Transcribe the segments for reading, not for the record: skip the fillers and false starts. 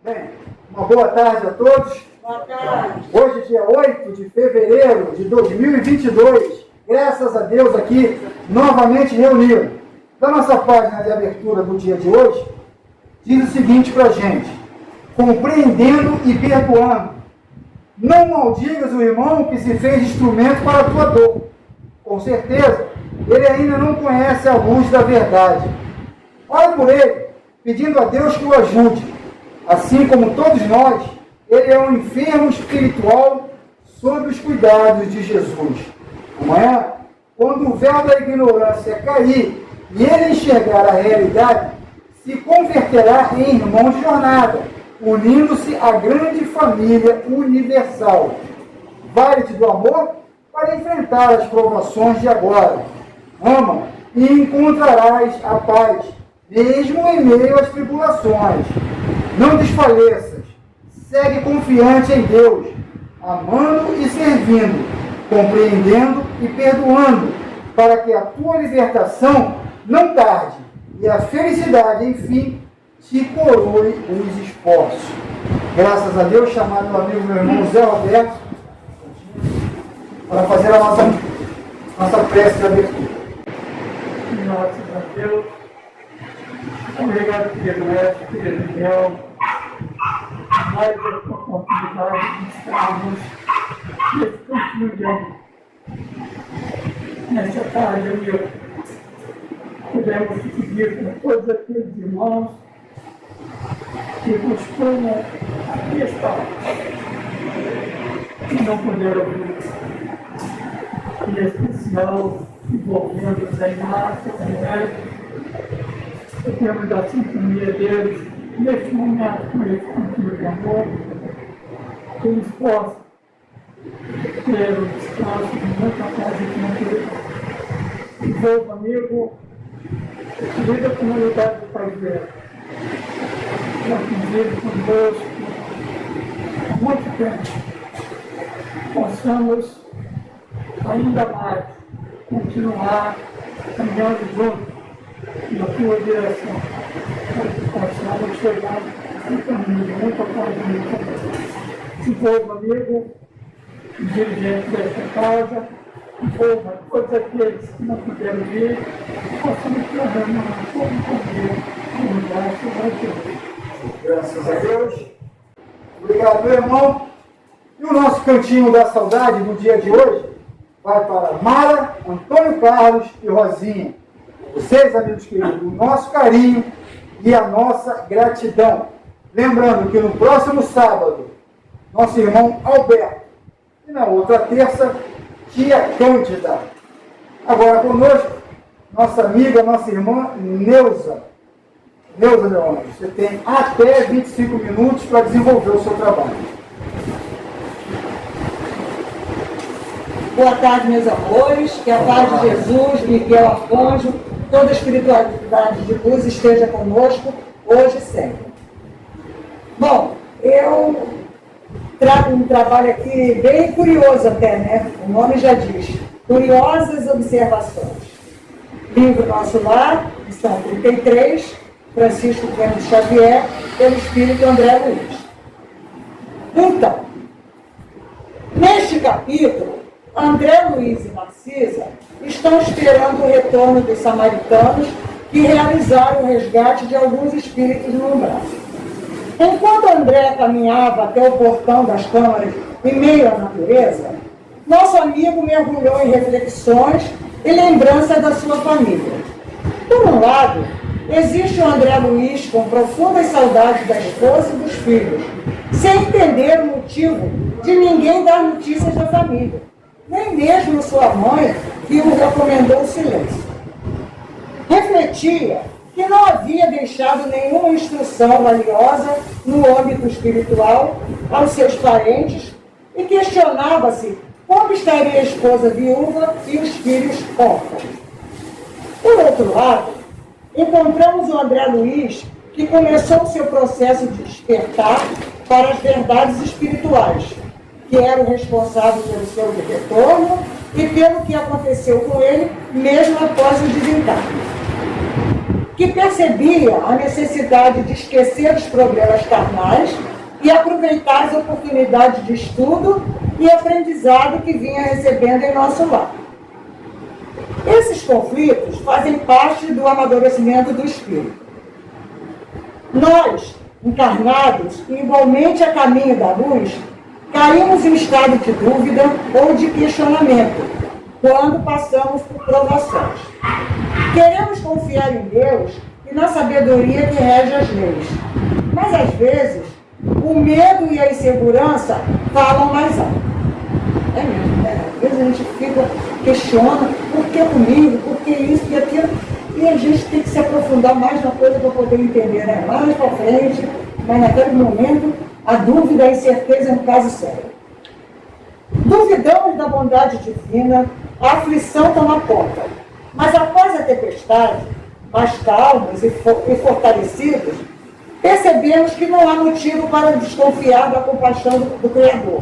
Bem, uma boa tarde a todos. Boa tarde. Hoje, dia 8 de fevereiro de 2022, graças a Deus aqui, novamente reunidos. Da nossa página de abertura do dia de hoje, diz o seguinte para a gente: compreendendo e perdoando. Não maldigas o irmão que se fez instrumento para a tua dor. Com certeza, ele ainda não conhece a luz da verdade. Ora por ele, pedindo a Deus que o ajude. Assim como todos nós, ele é um enfermo espiritual sob os cuidados de Jesus. Amanhã, quando o véu da ignorância cair e ele enxergar a realidade, se converterá em irmão de jornada, unindo-se à grande família universal. Vale-te do amor para enfrentar as provações de agora. Ama e encontrarás a paz, mesmo em meio às tribulações. Não desfaleças, segue confiante em Deus, amando e servindo, compreendendo e perdoando, para que a tua libertação não tarde e a felicidade, enfim, te coroe os esforços. Graças a Deus, chamado meu amigo, meu irmão Zé Roberto, para fazer a nossa prece de abertura. Graças a Deus. Obrigado, querido Edson, querido Miguel, mais essa oportunidade de estarmos nesse cantinho de amor. Nessa tarde, amigo, podemos pedir para todos aqueles irmãos que costumam aqui estar e não puderam vir, em especial envolvendo os animais, temos a sintonia deles neste momento, com esse sentido de amor, que eles possam ter o descanso de muita paz e tranquilidade. Envolva, amigo, querida comunidade do prazer, já convive conosco há muito tempo, possamos ainda mais continuar caminhando juntos na tua direção, para que possamos chegar em caminho de muita paz. Envolva, amigo, dirigente desta casa, envolva todos aqueles que não puderam vir, possamos programar como poder no braço da Deus. Graças a Deus. Obrigado, meu irmão. E o nosso cantinho da saudade no dia de hoje vai para Mara, Antônio Carlos e Rosinha. Vocês, amigos queridos, o nosso carinho e a nossa gratidão. Lembrando que no próximo sábado, nosso irmão Alberto, e na outra terça, tia Cândida. Agora conosco, nossa amiga, nossa irmã Neuza. Neuza, meu anjo, você tem até 25 minutos para desenvolver o seu trabalho. Boa tarde, meus amores. Que a paz de Jesus, Miguel Arcanjo, toda a espiritualidade de luz esteja conosco, hoje e sempre. Bom, eu trago um trabalho aqui bem curioso até, né? O nome já diz, Curiosas Observações. Livro Nosso Lar, lição 33, Francisco Cândido Xavier, pelo Espírito André Luiz. Então, neste capítulo, André Luiz e Narcisa estão esperando o retorno dos samaritanos que realizaram o resgate de alguns espíritos no umbral. Enquanto André caminhava até o portão das câmaras em meio à natureza, nosso amigo mergulhou em reflexões e lembranças da sua família. Por um lado, existe o André Luiz com profundas saudades da esposa e dos filhos, sem entender o motivo de ninguém dar notícias da família, nem mesmo sua mãe, que o recomendou o silêncio. Refletia que não havia deixado nenhuma instrução valiosa no âmbito espiritual aos seus parentes e questionava-se como estaria a esposa viúva e os filhos órfãos. Por outro lado, encontramos o André Luiz, que começou seu processo de despertar para as verdades espirituais, que era o responsável pelo seu retorno e pelo que aconteceu com ele mesmo após o desencarne. Que percebia a necessidade de esquecer os problemas carnais aproveitar as oportunidades de estudo e aprendizado que vinha recebendo em nosso lar. Esses conflitos fazem parte do amadurecimento do espírito. Nós, encarnados e igualmente a caminho da luz, caímos em estado de dúvida ou de questionamento quando passamos por provações. Queremos confiar em Deus e na sabedoria que rege as leis, mas às vezes o medo e a insegurança falam mais alto. É mesmo, né? Às vezes a gente questiona, por que comigo, por que isso e aquilo, e a gente tem que se aprofundar mais na coisa para poder entender, né? Mais para frente, mas naquele momento a dúvida e a incerteza é um caso sério. Duvidamos da bondade divina, a aflição toma conta, mas após a tempestade, mais calmos e fortalecidos, percebemos que não há motivo para desconfiar da compaixão do Criador,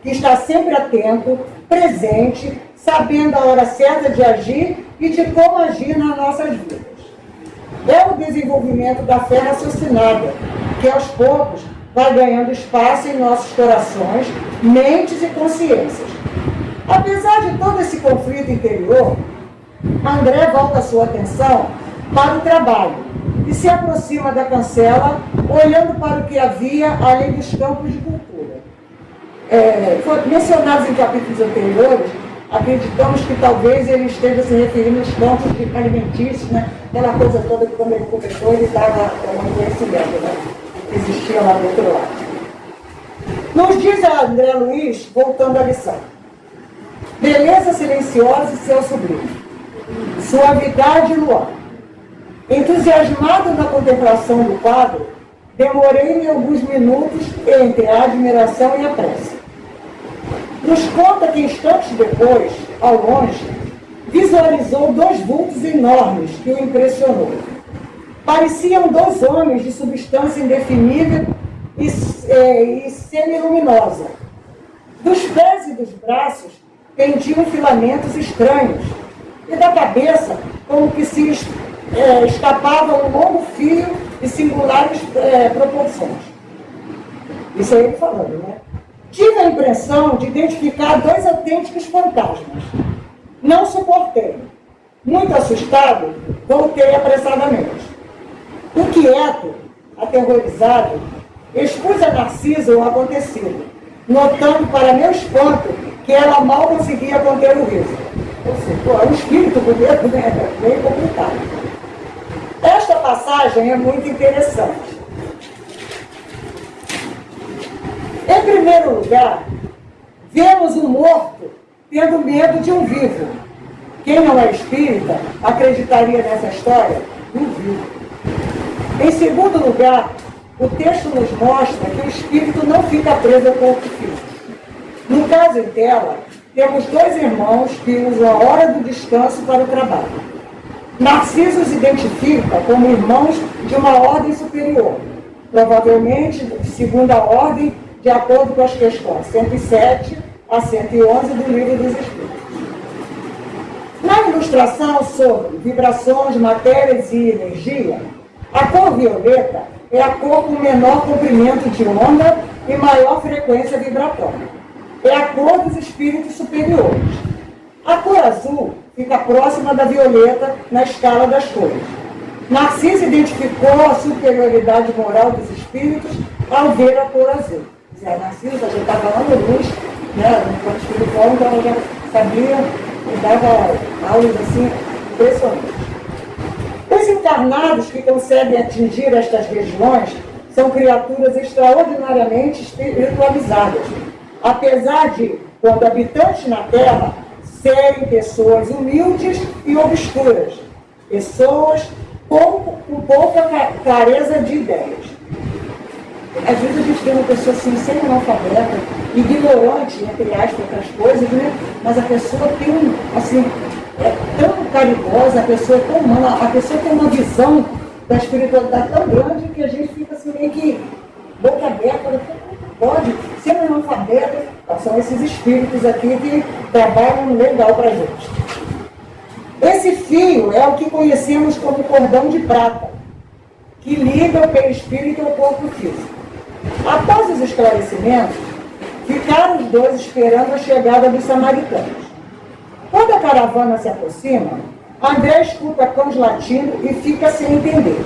que está sempre atento, presente, sabendo a hora certa de agir e de como agir nas nossas vidas. É o desenvolvimento da fé raciocinada, que aos poucos vai ganhando espaço em nossos corações, mentes e consciências. Apesar de todo esse conflito interior, André volta a sua atenção para o trabalho e se aproxima da cancela, olhando para o que havia além dos campos de cultura. Mencionados em capítulos anteriores, acreditamos que talvez ele esteja se referindo aos campos alimentícios, né? Aquela coisa toda que quando ele começou, ele estava tomando conhecimento, né? Que existia lá do outro lado. Nos diz a André Luiz, voltando à lição: beleza silenciosa e céu sublime, suavidade e luar. Entusiasmado na contemplação do quadro, demorei-me alguns minutos entre a admiração e a prece. Nos conta que instantes depois, ao longe, visualizou 2 vultos enormes que o impressionou. Pareciam 2 homens de substância indefinível e semiluminosa. Dos pés e dos braços pendiam filamentos estranhos, e da cabeça, como que se escapava um longo fio de singulares proporções. Isso é ele falando, né? Tive a impressão de identificar 2 autênticos fantasmas. Não suportei. Muito assustado, voltei apressadamente. Inquieto, aterrorizado, expus a Narcisa o acontecido, notando para meu espanto que ela mal conseguia conter o riso. Ou seja, o espírito com medo, né? É bem complicado. Esta passagem é muito interessante. Em primeiro lugar, vemos um morto tendo medo de um vivo. Quem não é espírita acreditaria nessa história? Duvido. Em segundo lugar, o texto nos mostra que o espírito não fica preso ao corpo físico. No caso em tela, temos 2 irmãos que usam a hora do descanso para o trabalho. Narciso os identifica como irmãos de uma ordem superior, provavelmente de segunda ordem, de acordo com as questões 107 a 111 do Livro dos Espíritos. Na ilustração sobre vibrações, matérias e energia, a cor violeta é a cor com menor comprimento de onda e maior frequência vibratória. É a cor dos espíritos superiores. A cor azul fica próxima da violeta na escala das cores. Narciso identificou a superioridade moral dos espíritos ao ver a cor azul. A Narciso já estava lá no luz, né, no plano espiritual, então ela já sabia e dava aulas assim impressionantes. Os encarnados que conseguem atingir estas regiões são criaturas extraordinariamente espiritualizadas, apesar de, quando habitantes na Terra, serem pessoas humildes e obscuras, pessoas com pouca clareza de ideias. Às vezes a gente vê uma pessoa assim, semi-analfabeta, ignorante, entre aspas, outras coisas, né? Mas a pessoa tem é tão caridosa, a pessoa é tão humana, a pessoa tem uma visão da espiritualidade tão grande que a gente fica assim meio que boca aberta, pode ser analfabeta. São esses espíritos aqui que trabalham legal para a gente. Esse fio é o que conhecemos como cordão de prata, que liga o perispírito ao corpo físico. Após os esclarecimentos, ficaram os dois esperando a chegada dos samaritanos. Quando a caravana se aproxima, André escuta cães latindo e fica sem entender.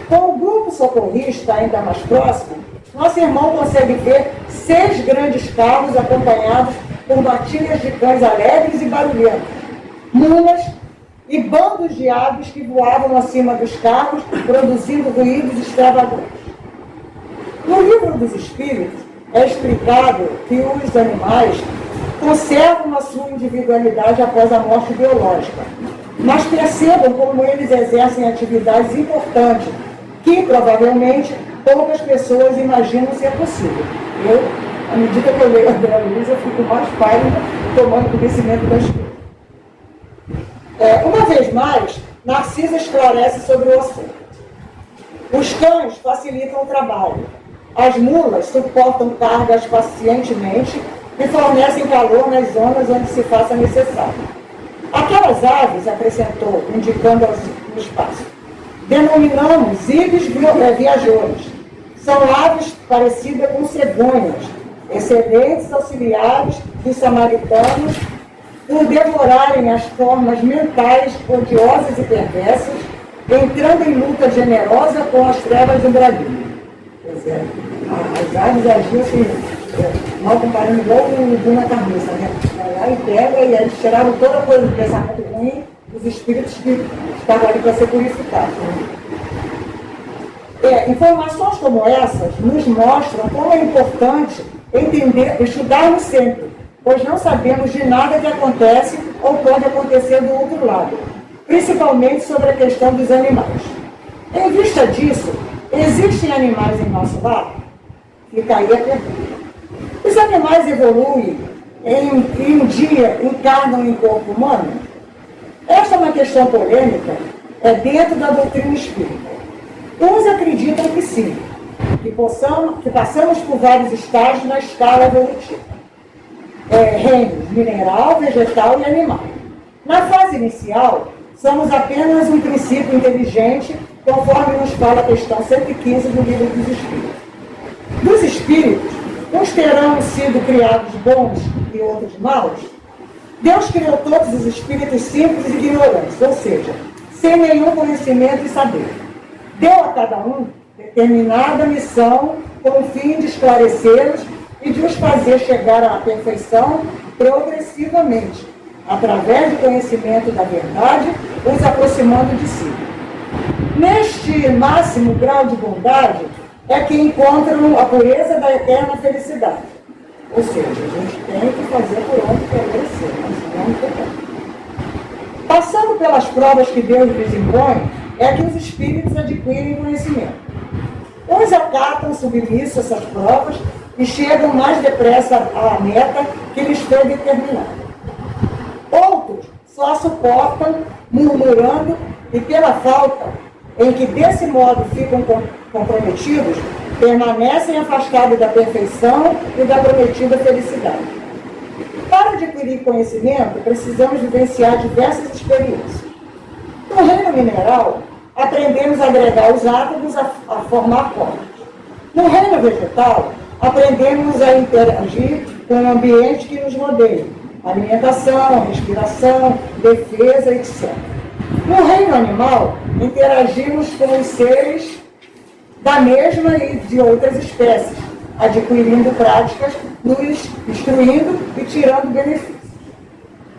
Com o grupo socorrista ainda mais próximo, nosso irmão consegue ver 6 grandes carros acompanhados por matilhas de cães alegres e barulhentos, mulas e bandos de aves que voavam acima dos carros, produzindo ruídos extravagantes. No livro dos Espíritos, é explicado que os animais conservam a sua individualidade após a morte biológica, mas percebam como eles exercem atividades importantes, que provavelmente poucas pessoas imaginam ser possível. Eu, à medida que eu leio a André Luiz, eu fico mais pálida tomando conhecimento das coisas. Uma vez mais, Narcisa esclarece sobre o assunto. Os cães facilitam o trabalho. As mulas suportam cargas pacientemente e fornecem calor nas zonas onde se faça necessário. Aquelas aves, acrescentou, indicando no espaço, denominamos ibis viajores. São aves parecidas com cegonhas, excelentes auxiliares dos samaritanos por devorarem as formas mentais odiosas e perversas, entrando em luta generosa com as trevas do Brasil. Pois é, as aves agiam assim, mal comparando igual o urubu na carniça, né? Vai lá e pega e eles tiraram toda a coisa do pensamento ruim dos espíritos que estavam ali para ser purificados. Né? Informações como essas nos mostram como é importante entender, estudarmos sempre, pois não sabemos de nada que acontece ou pode acontecer do outro lado, principalmente sobre a questão dos animais. Em vista disso, existem animais em nosso lar? Fica aí a pergunta. Os animais evoluem e um dia encarnam em corpo humano? Esta é uma questão polêmica dentro da doutrina espírita. Uns acreditam que sim, que passamos por vários estágios na escala evolutiva. Reinos mineral, vegetal e animal. Na fase inicial, somos apenas um princípio inteligente, conforme nos fala a questão 115 do Livro dos Espíritos. Dos espíritos, uns terão sido criados bons e outros maus. Deus criou todos os espíritos simples e ignorantes, ou seja, sem nenhum conhecimento e saber. Deu a cada um determinada missão com o fim de esclarecê-los e de os fazer chegar à perfeição progressivamente, através do conhecimento da verdade, os aproximando de si. Neste máximo grau de bondade é que encontram a pureza da eterna felicidade. Ou seja, a gente tem que fazer por onde progredir, mas não tem. Passando pelas provas que Deus lhes impõe, é que os espíritos adquirem conhecimento. Uns acatam submisso essas provas e chegam mais depressa à meta que lhes foi determinada. Outros só suportam, murmurando, e pela falta em que desse modo ficam comprometidos, permanecem afastados da perfeição e da prometida felicidade. Para adquirir conhecimento, precisamos vivenciar diversas experiências. No reino mineral, aprendemos a agregar os átomos a formar corpos. No reino vegetal, aprendemos a interagir com o ambiente que nos rodeia, alimentação, respiração, defesa, etc. No reino animal, interagimos com os seres da mesma e de outras espécies, adquirindo práticas, nos instruindo e tirando benefícios.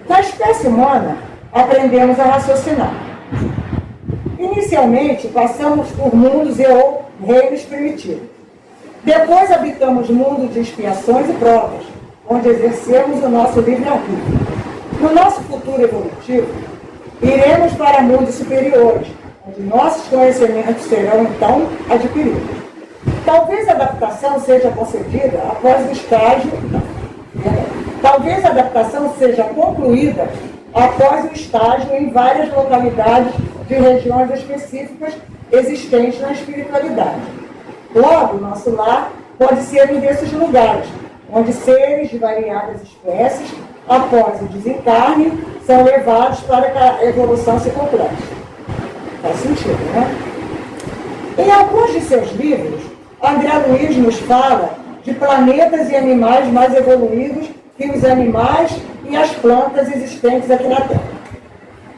Na espécie humana, aprendemos a raciocinar. Inicialmente, passamos por mundos ou reinos primitivos. Depois habitamos mundos de expiações e provas, onde exercemos o nosso livre-arbítrio. No nosso futuro evolutivo, iremos para mundos superiores, onde nossos conhecimentos serão então adquiridos. Talvez a adaptação seja concedida após o estágio. Talvez a adaptação seja concluída após o estágio em várias localidades de regiões específicas existentes na espiritualidade. Logo, nosso lar pode ser um desses lugares, onde seres de variadas espécies, após o desencarne, são levados para que a evolução se complete. Faz sentido, né? Em alguns de seus livros, André Luiz nos fala de planetas e animais mais evoluídos que os animais e as plantas existentes aqui na Terra.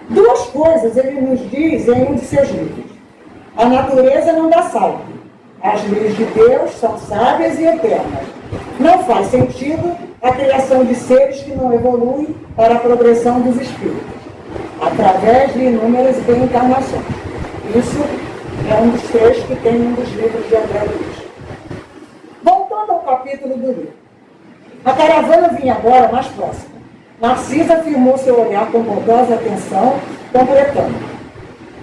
Duas coisas ele nos diz em um de seus livros. A natureza não dá salto. As leis de Deus são sábias e eternas. Não faz sentido a criação de seres que não evoluem para a progressão dos espíritos, através de inúmeras reencarnações. Isso é um dos trechos que tem um dos livros de André Luiz. Voltando ao capítulo do livro. A caravana vinha agora mais próxima. Narcisa firmou seu olhar com bondosa atenção, completando.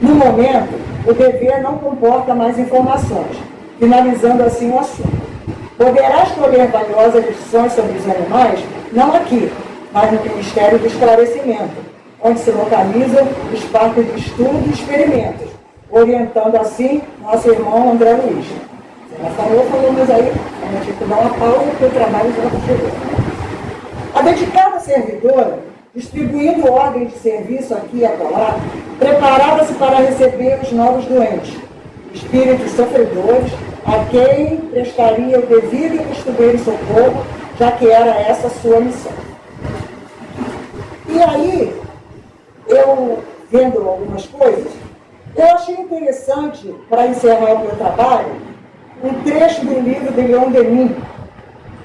No momento, o dever não comporta mais informações, finalizando assim o assunto. Poderás colher valiosas lições sobre os animais, não aqui, mas no Ministério do Esclarecimento, onde se localizam os parques de estudo e experimentos, orientando assim nosso irmão André Luiz. Você já falou, mas aí a gente tem que dar uma pausa porque o trabalho já chegou. A dedicada servidora, distribuindo ordens de serviço aqui e acolá, preparava-se para receber os novos doentes, espíritos sofredores, a quem prestaria o devido e costumeiro socorro, já que era essa a sua missão. E aí, eu, vendo algumas coisas, eu achei interessante, para encerrar o meu trabalho, um trecho do livro de Leon Denis,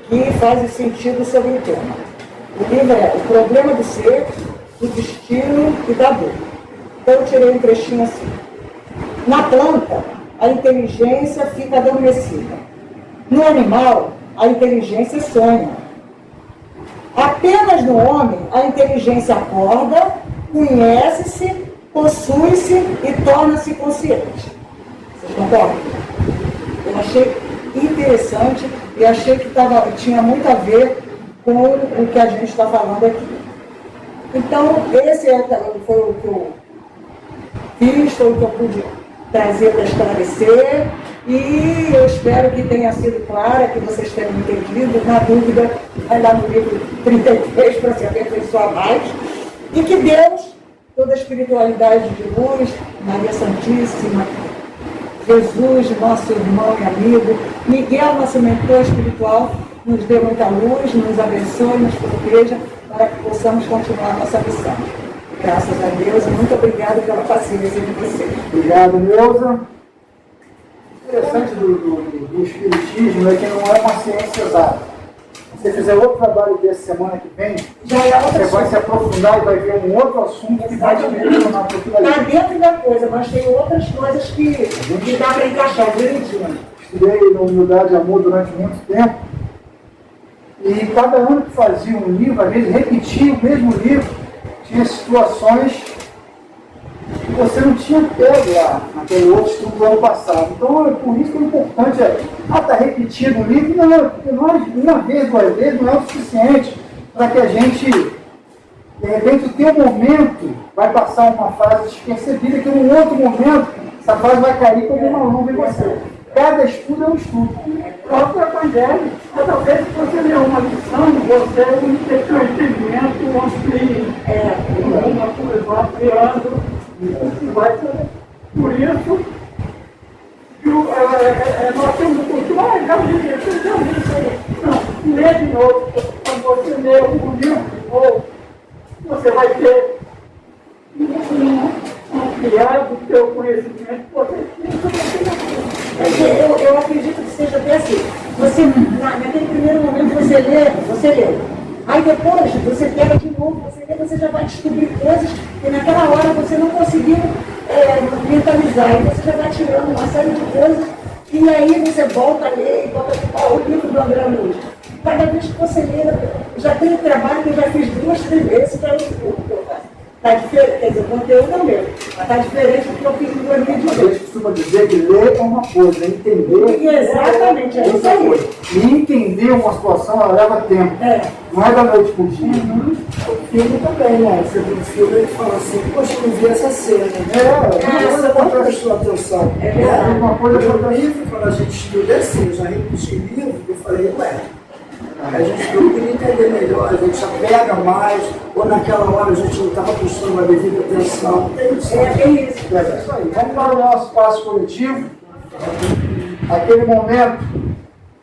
que faz sentido sobre o tema. O livro é O Problema do Ser, do Destino e da Dor. Então eu tirei um trechinho assim. Na planta, a inteligência fica adormecida. No animal, a inteligência sonha. Apenas no homem, a inteligência acorda, conhece-se, possui-se e torna-se consciente. Vocês concordam? Eu achei interessante e achei que tinha muito a ver com o que a gente está falando aqui. Então, esse foi o que eu fiz, foi o que eu pude trazer para esclarecer, e eu espero que tenha sido clara, que vocês tenham entendido. Na dúvida, vai lá no livro 33 para se aperfeiçoar mais, e que Deus, toda a espiritualidade de luz, Maria Santíssima, Jesus, nosso irmão e amigo, Miguel, nosso mentor espiritual, nos dê muita luz, nos abençoe, nos proteja, para que possamos continuar a nossa missão. Graças a Deus e muito obrigada pela paciência de vocês. Obrigado, Neuza. O interessante do Espiritismo é que não é uma ciência exata. Se você fizer outro trabalho desse semana que vem, já é outra você vai se aprofundar e vai ver um outro assunto que vai te direcionar para aquilo ali. Está dentro da coisa, mas tem outras coisas que dá para encaixar direitinho. Estudei na Humildade e Amor durante muito tempo. E cada ano que fazia um livro, às vezes repetia o mesmo livro, tinha situações que você não tinha pego lá naquele outro estudo do ano passado. Então, é por isso que o importante está repetindo o livro. Não, porque nós, uma vez, duas vezes, não é o suficiente para que a gente, de repente, o teu momento vai passar uma fase despercebida, que num outro momento, essa fase vai cair como uma luva em você. Cada estudo é um estudo. O próprio Evangelho, cada vez que você lê uma lição, você tem seu entendimento amplia. Uma coisa vai criando. Por isso, nós temos um culto, já li isso aí. Não, lê de novo. Quando você lê um livro, ou você vai ter ampliado o seu conhecimento, Eu acredito que seja até assim. Você, naquele primeiro momento você lê. Aí depois você pega de novo, você já vai descobrir coisas que naquela hora você não conseguiu mentalizar. E você já vai tirando uma série de coisas e aí você volta a ler e volta a ler o livro do André Luiz. Cada vez que você lê, já tem um trabalho que eu já fiz 2, 3 vezes para o que eu faço. Está diferente, quer dizer, o conteúdo é o mesmo, mas está diferente do que eu fiz em 2018. A gente costuma dizer que ler é uma coisa, entender Exatamente, é isso aí. E entender uma situação, ela leva tempo. Não é da noite para o dia. O filme também, né? Você viu o filme, ele fala assim, poxa, eu não vi essa cena. Você não prestou atenção. É verdade. Uma coisa O livro, quando a gente estuda, é assim, eu já repeti o livro, eu falei, ué, a gente não queria entender melhor, a gente apega mais, ou naquela hora a gente não estava prestando uma devida atenção. É isso. É isso aí. Vamos para o nosso passo coletivo. aquele momento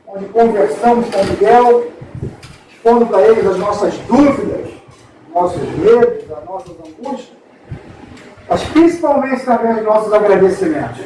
onde conversamos com Miguel, expondo para eles as nossas dúvidas, nossos medos, as nossas angústias, mas principalmente também os nossos agradecimentos.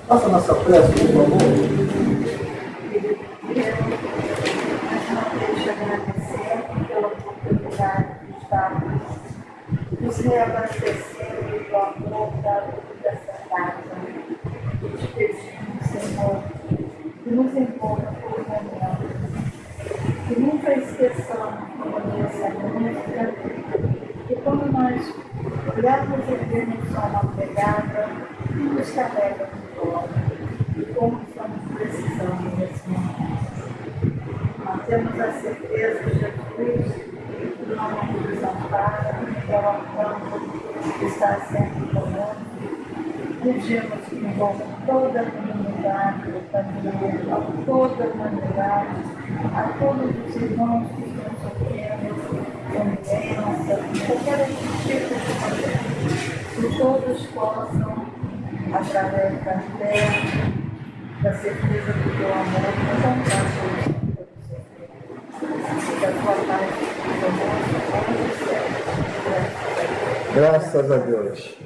Faça nossa prece, por favor. Pela oportunidade de estarmos nos reabastecendo do amor da luz dessa casa. Te pedimos, Senhor, que nos envolva por momentos, que nunca esqueçamos essa música, que quando nós olharmos e vermos só uma pegada, nos Nós temos a certeza que Jesus não nos desampara, que é o amparo que está sempre conosco. Pedimos que envolva toda a comunidade, a família, a toda a humanidade, a todos os irmãos que estão sofrendo com doença, qualquer tipo de doença, que todos possam, através da fé, da certeza do teu amor, encontrar a solução para o sofrimento. Que a tua paz conosco, hoje e sempre. Graças a Deus. Graças a Deus.